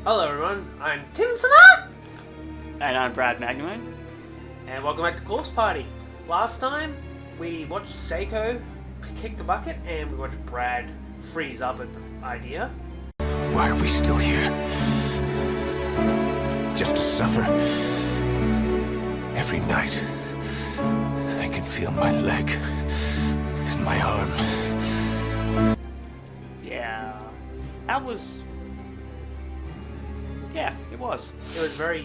Hello everyone, I'm Tim Sana! And I'm Brad Magnuman. And welcome back to Course Party. Last time, we watched Seiko kick the bucket and we watched Brad freeze up at the idea. Why are we still here? Just to suffer? Every night, I can feel my leg and my arm. Yeah, that was... Yeah, it was. It was very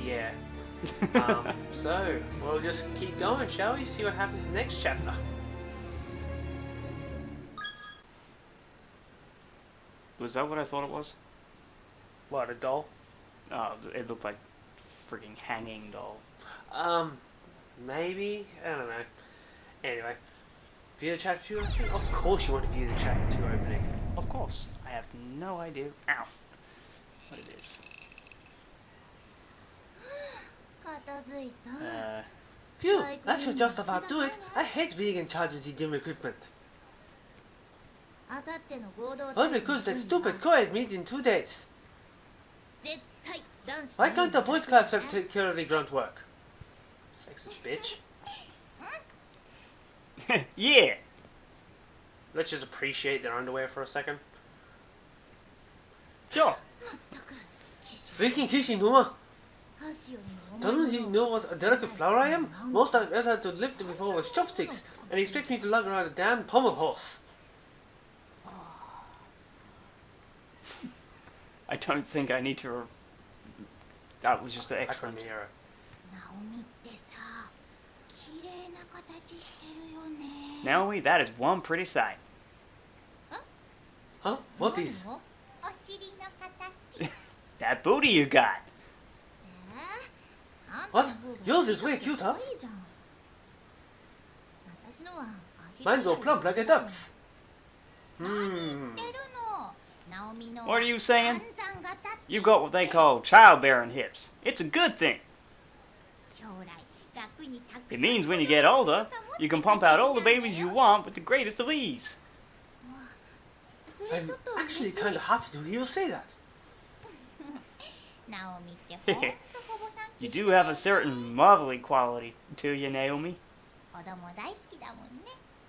so, we'll just keep going, shall we? See what happens in the next chapter. Was that what I thought it was? What, a doll? Oh, it looked like freaking hanging doll. Maybe? I don't know. Anyway, view the chapter 2 opening? Of course you want to view the chapter 2 opening. Of course. I have no idea. Ow. What it is. Phew, that should just about do it. I hate being in charge of the gym equipment. All because that stupid co-ed meet in 2 days. Why can't the boys class take care of the grunt work? Sexist bitch. Yeah! Let's just appreciate their underwear for a second. Sure. Freaking Kishinuma! Doesn't he know what a delicate flower I am? Most I've ever had to lift it before was chopsticks, and he expects me to lug around a damn pommel horse. I don't think I need to... That was just excellent. Naomi, that is one pretty sight. Huh? What is? That booty you got. What? Yours is way cute, huh? Mine's all plump like a duck's. What are you saying? You got what they call childbearing hips. It's a good thing. It means when you get older, you can pump out all the babies you want with the greatest of ease. I'm actually kind of happy to hear you say that. You do have a certain motherly quality to you, Naomi.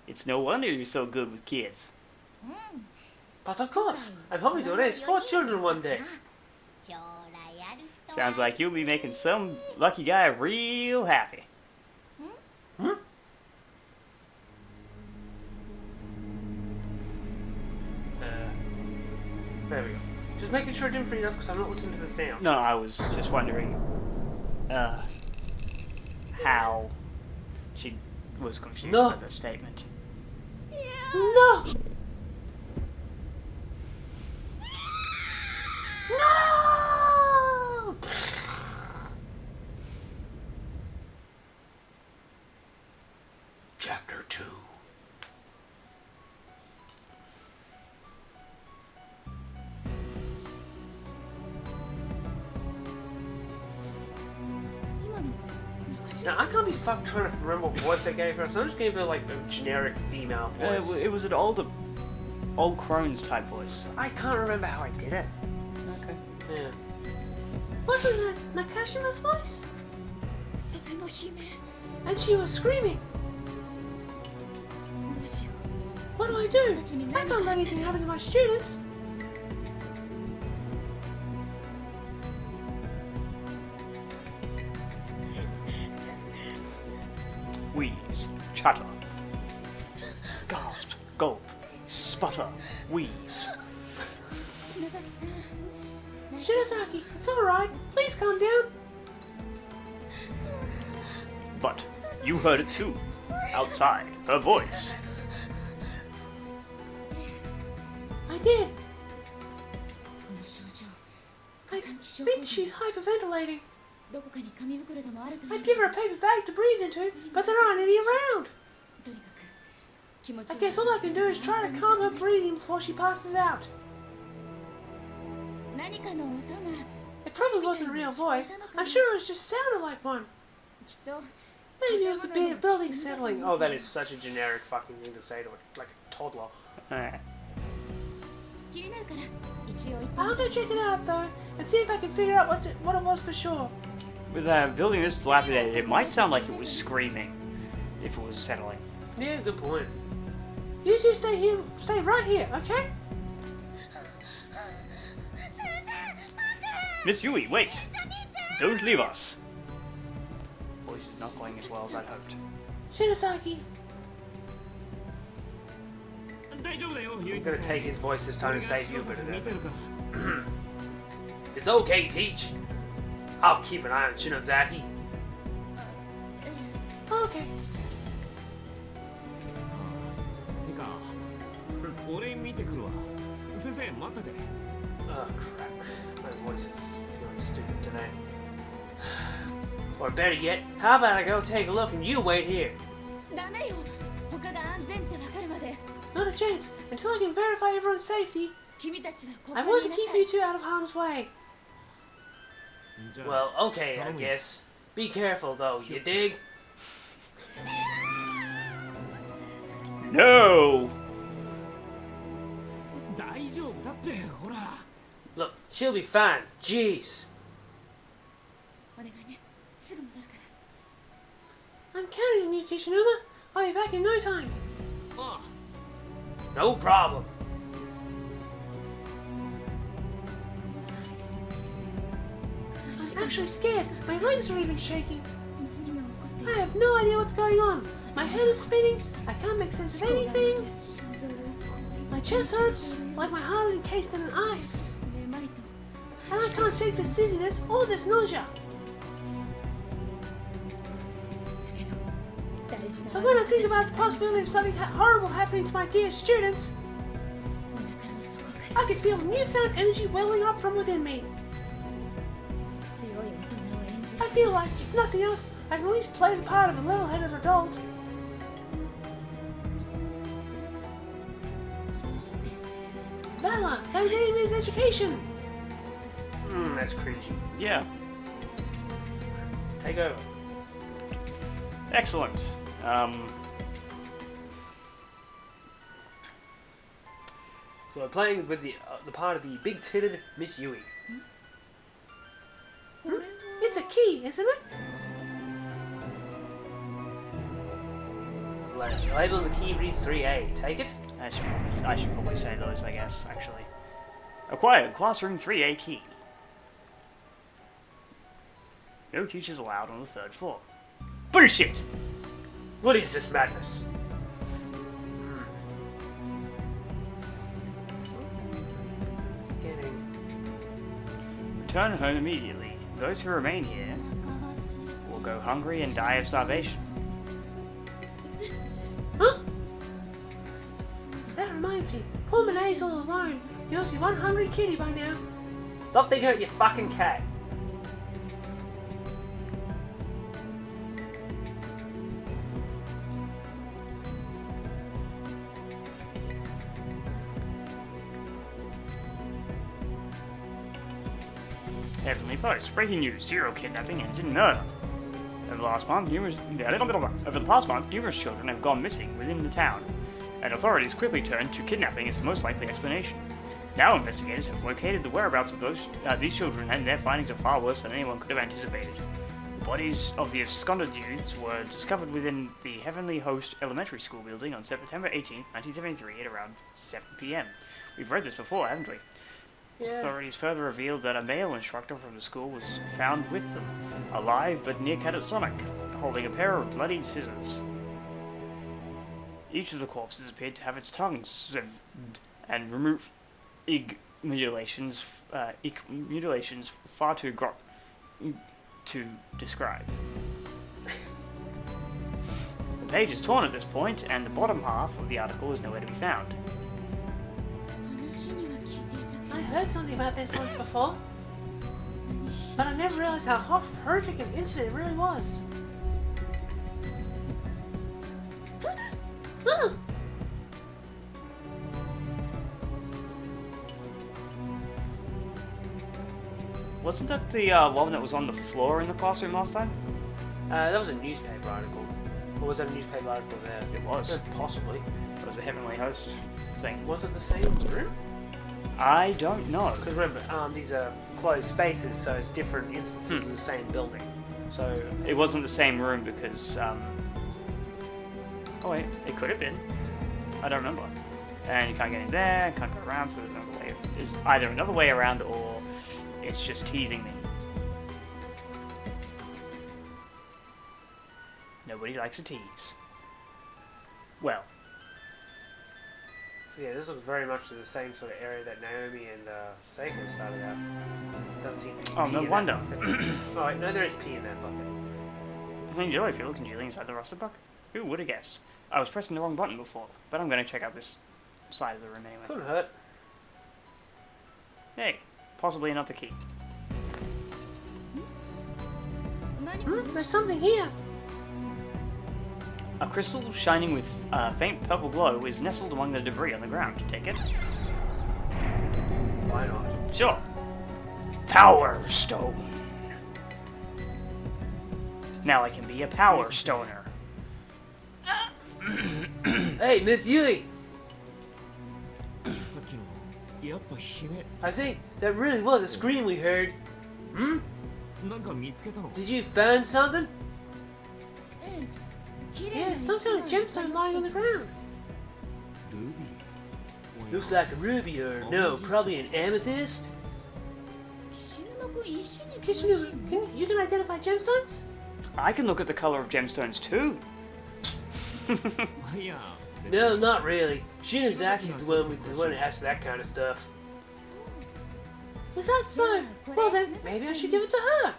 It's no wonder you're so good with kids. But of course, I'm hoping to raise 4 children one day. Sounds like you'll be making some lucky guy real happy. Hmm? There we go. Just making sure I didn't freeze up because I'm not listening to the sound. No, I was just wondering how she was confused by the statement. No! No! Chapter 2. Now, I can't be fucked trying to remember what voice I gave her, so I'm just giving her like a generic female voice. It was an old crone's type voice. I can't remember how I did it. Okay. Yeah. Wasn't that Nakashima's voice? And she was screaming. What do I do? I can't let anything happen to my students. Wheeze, chatter, gasp, gulp, sputter, wheeze. Shinozaki, it's alright. Please calm down. But you heard it too. Outside, her voice. I did. I think she's hyperventilating. I'd give her a paper bag to breathe into, but there aren't any around. I guess all I can do is try to calm her breathing before she passes out. It probably wasn't a real voice. I'm sure it just sounded like one. Maybe it was the building settling. Oh, that is such a generic fucking thing to say to like a toddler. I'll go check it out though, and and see if I can figure out what it was for sure. With a building this dilapidated, it might sound like it was screaming if it was settling. Yeah, good point. You two stay right here, okay? Miss Yui, wait! Don't leave us! Voice is not going as well as I'd hoped. Shinosaki. I'm gonna take his voice this time and save you a bit of effort. It's okay, Teach. I'll keep an eye on Shinosaki. Okay. Oh crap, my voice is feeling stupid today. Or better yet, how about I go take a look and you wait here? Not a chance. Until I can verify everyone's safety, I want to keep you two out of harm's way. Well, okay, I guess. Be careful though, you dig? No! Look, she'll be fine. Jeez. I'm counting on you, Kishinuma. I'll be back in no time. No problem. I'm actually scared. My legs are even shaking. I have no idea what's going on. My head is spinning. I can't make sense of anything. My chest hurts like my heart is encased in an ice. And I can't shake this dizziness or this nausea. But when I think about the possibility of something horrible happening to my dear students, I can feel newfound energy welling up from within me. I feel like, if nothing else, I can at least play the part of a level-headed adult. Valor, thy name is education. That's cringy. Yeah. Take over. Excellent. So we're playing with the part of the big-titted Miss Yui. It's a key, isn't it? Label on the key reads 3A. Take it? I should probably say those, I guess, actually. Acquired Classroom 3A key. No teachers allowed on the 3rd floor. Bullshit! What is this madness? Return home immediately. Those who remain here will go hungry and die of starvation. Huh? That reminds me. Poor Monae's all alone. You must be one hungry kitty by now. Stop thinking about your fucking cat. Heavenly Post. Breaking news. Serial kidnapping ends in murder. Over the past month, numerous children have gone missing within the town, and authorities quickly turned to kidnapping as the most likely explanation. Now investigators have located the whereabouts of these children, and their findings are far worse than anyone could have anticipated. The bodies of the absconded youths were discovered within the Heavenly Host Elementary School building on September 18th, 1973 at around 7 p.m. We've read this before, haven't we? Yeah. Authorities further revealed that a male instructor from the school was found with them, alive but near catatonic, holding a pair of bloodied scissors. Each of the corpses appeared to have its tongue severed and removed mutilations far too gross to describe. The page is torn at this point, and the bottom half of the article is nowhere to be found. I heard something about this once before, but I never realized how horrific an incident it really was. Wasn't that the one that was on the floor in the classroom last time? That was a newspaper article. Or was that a newspaper article there? It was. Possibly. It was the Heavenly Host thing. Was it the same room? I don't know. Because remember, these are closed spaces, so it's different instances of the same building. So It wasn't the same room because, oh wait, it could have been. I don't remember. And you can't get in there, can't go around, so there's another way. There's either another way around or it's just teasing me. Nobody likes a tease. Well. yeah, this looks very much the same sort of area that Naomi and Seiko started out. Doesn't seem to be Oh, pee no in wonder. that bucket. Oh, wait, no, there is pee in that bucket. I mean, Joey, if you're looking congealing inside the rusted bucket. Who would have guessed? I was pressing the wrong button before, but I'm going to check out this side of the room anyway. Couldn't hurt. Hey, possibly another key. There's something here. A crystal shining with a faint purple glow is nestled among the debris on the ground. Take it? Why not? Sure. Power Stone. Now I can be a Power Stoner. Hey, Miss Yui! I think that really was a scream we heard. Hmm? Did you find something? Yeah, some kind of gemstone lying on the ground. Looks like a ruby or no, probably an amethyst. Kishinu, you can identify gemstones? I can look at the color of gemstones too. No, not really. Shinazaki's the one who asks that kind of stuff. Is that so? Well then, maybe I should give it to her.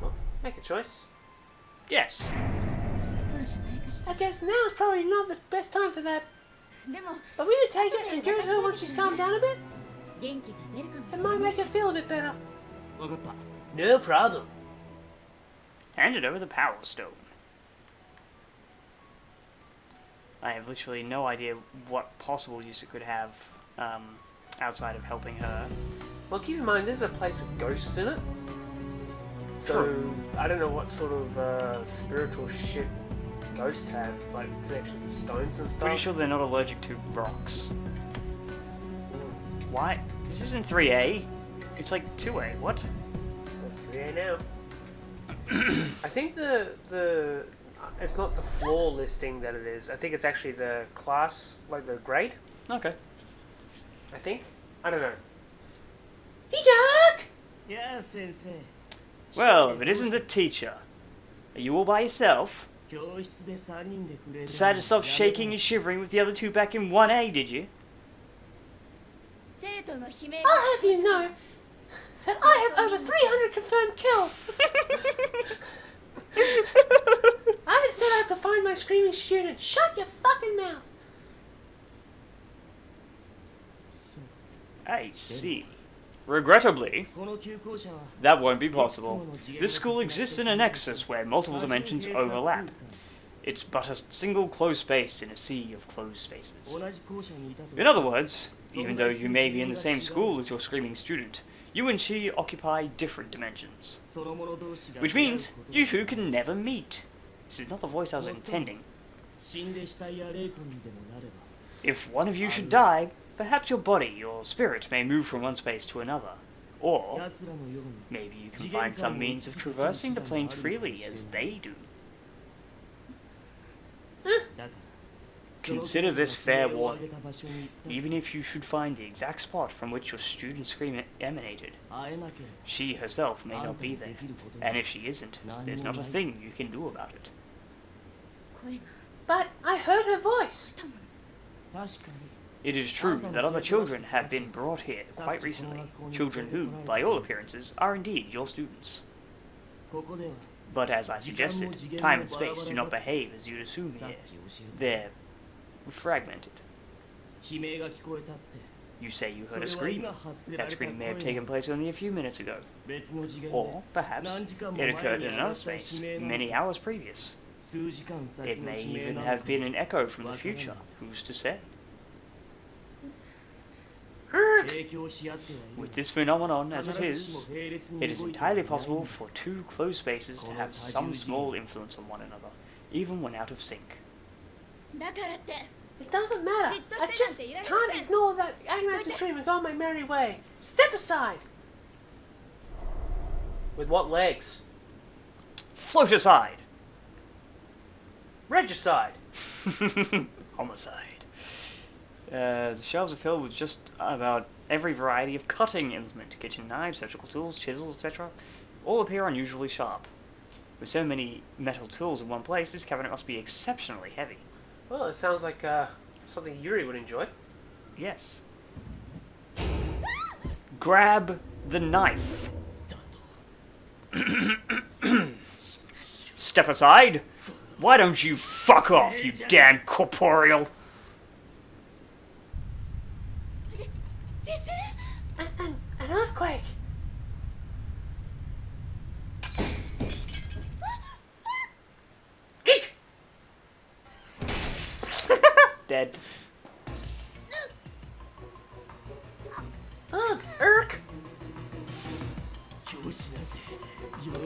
Well, make a choice. Yes. I guess now is probably not the best time for that. But we could take it and give it to her once she's calmed down a bit. It might make her feel a bit better. No problem. Handed over the Power Stone. I have literally no idea what possible use it could have outside of helping her. Well, keep in mind, this is a place with ghosts in it. So, I don't know what sort of spiritual shit ghosts have, like connection to stones and stuff. Pretty sure they're not allergic to rocks. Why? This isn't 3A. It's like 2A. What? That's 3A now. I think the it's not the floor listing that it is. I think it's actually the class, like the grade. Okay. I think. I don't know. Hijak! Yes, sensei. Well, if it isn't the teacher, are you all by yourself? Decided to stop shaking and shivering with the other two back in 1A, did you? I'll have you know that I have over 300 confirmed kills. I have set out to find my screaming student. Shut your fucking mouth. I see. Regrettably, that won't be possible. This school exists in a nexus where multiple dimensions overlap. It's but a single closed space in a sea of closed spaces. In other words, even though you may be in the same school as your screaming student, you and she occupy different dimensions. Which means you two can never meet. This is not the voice I was intending. If one of you should die, perhaps your body, your spirit, may move from one space to another. Or maybe you can find some means of traversing the planes freely as they do. Consider this fair warning. Even if you should find the exact spot from which your student's scream emanated, she herself may not be there. And if she isn't, there's not a thing you can do about it. But I heard her voice. It is true that other children have been brought here quite recently. Children who, by all appearances, are indeed your students. But as I suggested, time and space do not behave as you'd assume here. They're fragmented. You say you heard a scream. That scream may have taken place only a few minutes ago. Or, perhaps, it occurred in another space, many hours previous. It may even have been an echo from the future. Who's to say? With this phenomenon as it is entirely possible for two closed spaces to have some small influence on one another, even when out of sync. It doesn't matter. I just can't ignore that aggravated dream and go on my merry way. Step aside! With what legs? Float aside. Regicide. Homicide. The shelves are filled with just about every variety of cutting implement. Kitchen knives, surgical tools, chisels, etc. All appear unusually sharp. With so many metal tools in one place, this cabinet must be exceptionally heavy. Well, it sounds like something Yuri would enjoy. Yes. Grab the knife. Step aside. Why don't you fuck off, you damn corporeal? An earthquake! Eek! Dead. Ugh, Irk!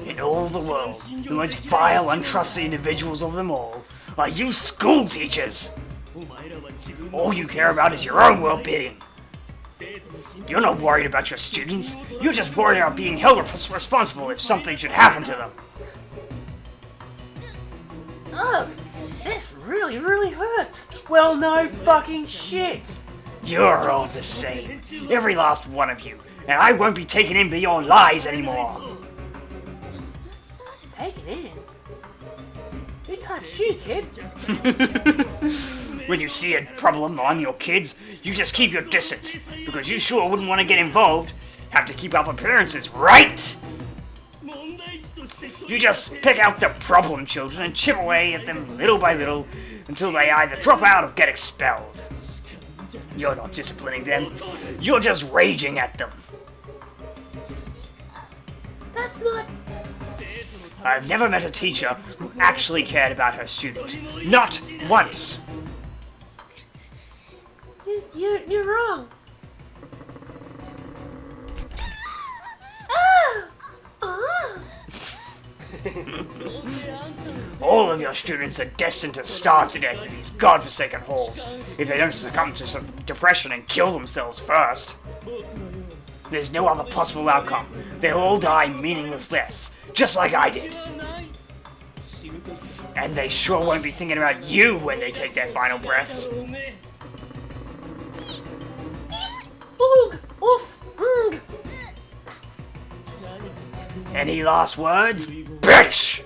In all the world, the most vile, untrusted individuals of them all are you school teachers! All you care about is your own well-being. You're not worried about your students, you're just worried about being held responsible if something should happen to them. Ugh! This really, really hurts! Well, no fucking shit! You're all the same, every last one of you, and I won't be taken in by your lies anymore. Taken in? Who touched you, kid? When you see a problem among your kids, you just keep your distance, because you sure wouldn't want to get involved. Have to keep up appearances, right? You just pick out the problem children and chip away at them little by little until they either drop out or get expelled. You're not disciplining them, you're just raging at them. That's not... I've never met a teacher who actually cared about her students. Not once! You're wrong. Ah! Ah! All of your students are destined to starve to death in these godforsaken halls, if they don't succumb to some depression and kill themselves first. There's no other possible outcome. They'll all die meaningless deaths, just like I did. And they sure won't be thinking about you when they take their final breaths. Oog! Oof! Oog! Any last words? Bitch!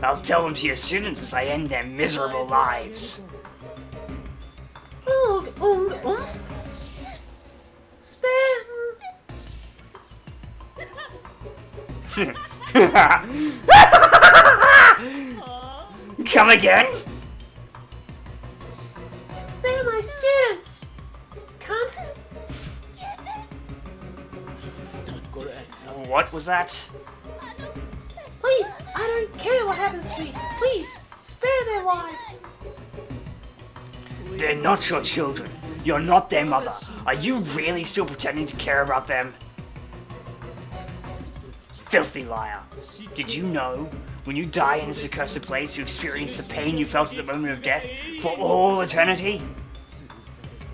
I'll tell them to your students as I end their miserable lives. Oog! Oog! Oof! Spare... Come again? Spare my students! Cunt! What was that? Please, I don't care what happens to me. Please, spare their lives. They're not your children. You're not their mother. Are you really still pretending to care about them? Filthy liar. Did you know, when you die in this accursed place, you experience the pain you felt at the moment of death for all eternity?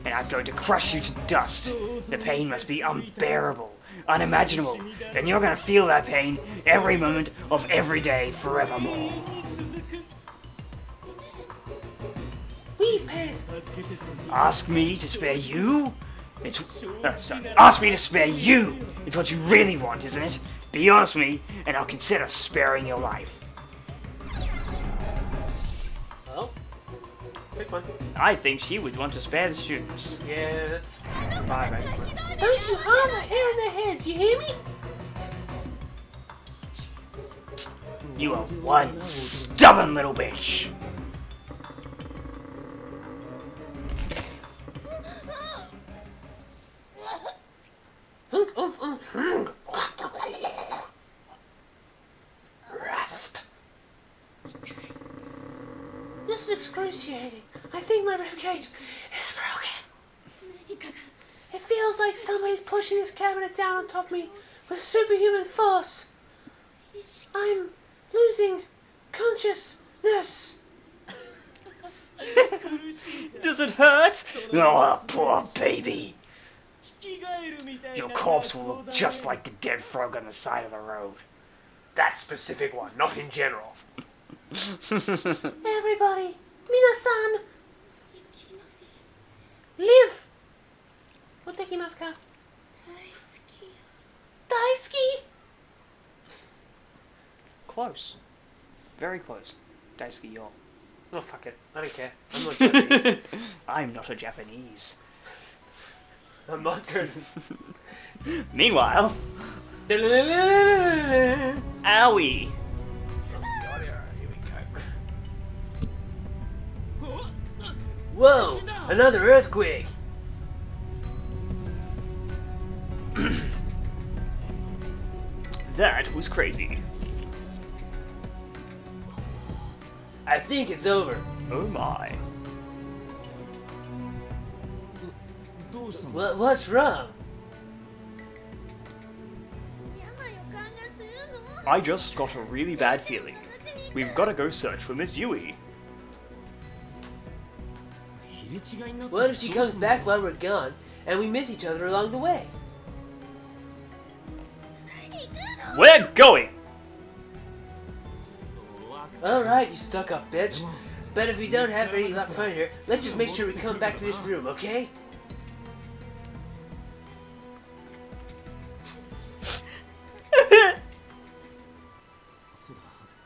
And I'm going to crush you to dust. The pain must be unbearable, unimaginable, and you're going to feel that pain every moment of every day forevermore. Please, Ped. Ask me to spare you? Ask me to spare you! It's what you really want, isn't it? Be honest with me, and I'll consider sparing your life. Well, pick one. I think she would want to spare the students. Yeah, that's fine, mate. Don't you harm the hair in their heads, you hear me? You are one stubborn little bitch. Rasp. This is excruciating. I think my ribcage is broken. It feels like somebody's pushing this cabinet down on top of me with superhuman force. I'm losing consciousness. Does it hurt? Oh, poor baby. Your corpse will look just like the dead frog on the side of the road. That specific one, not in general. Everybody, minasan, live. Otekimasu ka? Daisuki. Close. Very close. Daisuke yo. Oh, fuck it. I don't care. I'm not Japanese. I'm not a Japanese. I'm not good. Meanwhile, Owie. owie. God, here we go. Whoa! Another earthquake! That was crazy. I think it's over. Oh my. What's wrong? I just got a really bad feeling. We've got to go search for Miss Yui. What if she comes back while we're gone, and we miss each other along the way? We're going! Alright, you stuck-up bitch. But if we don't have any luck finding her, let's just make sure we come back to this room, okay?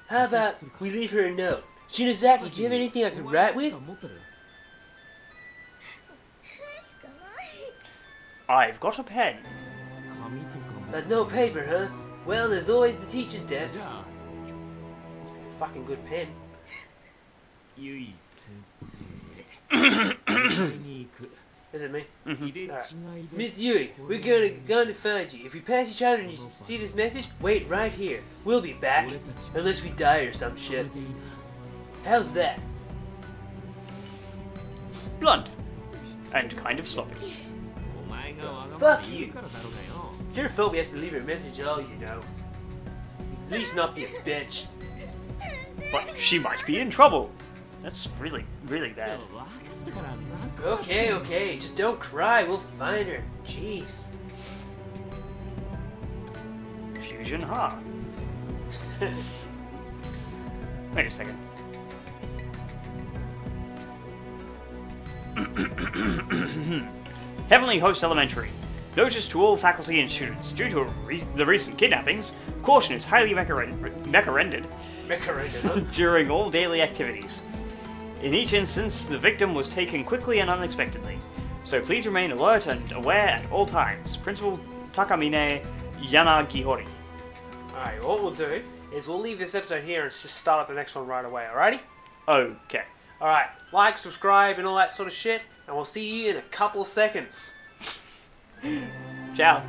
How about we leave her a note? Shinozaki, do you have anything I could write with? I've got a pen. But no paper, huh? Well, there's always the teacher's desk. Fucking good pen. Is it me? Alright. Miss Yui, we're going to find you. If we pass each other and you see this message, wait right here. We'll be back. Unless we die or some shit. How's that? Blunt. And kind of sloppy. Fuck you. Sure thought we have to leave her a message, oh, you know. At least not be a bitch. But she might be in trouble. That's really, really bad. Okay, just don't cry, we'll find her. Jeez. Fusion, huh? Wait a second. Heavenly Host Elementary. Notice to all faculty and students, due to the recent kidnappings, caution is highly recommended during all daily activities. In each instance, the victim was taken quickly and unexpectedly, so please remain alert and aware at all times. Principal Takamine Yanagihori. Alright, what we'll do is we'll leave this episode here and just start up the next one right away, alrighty? Okay. Alright, like, subscribe, and all that sort of shit, and we'll see you in a couple seconds. Ciao.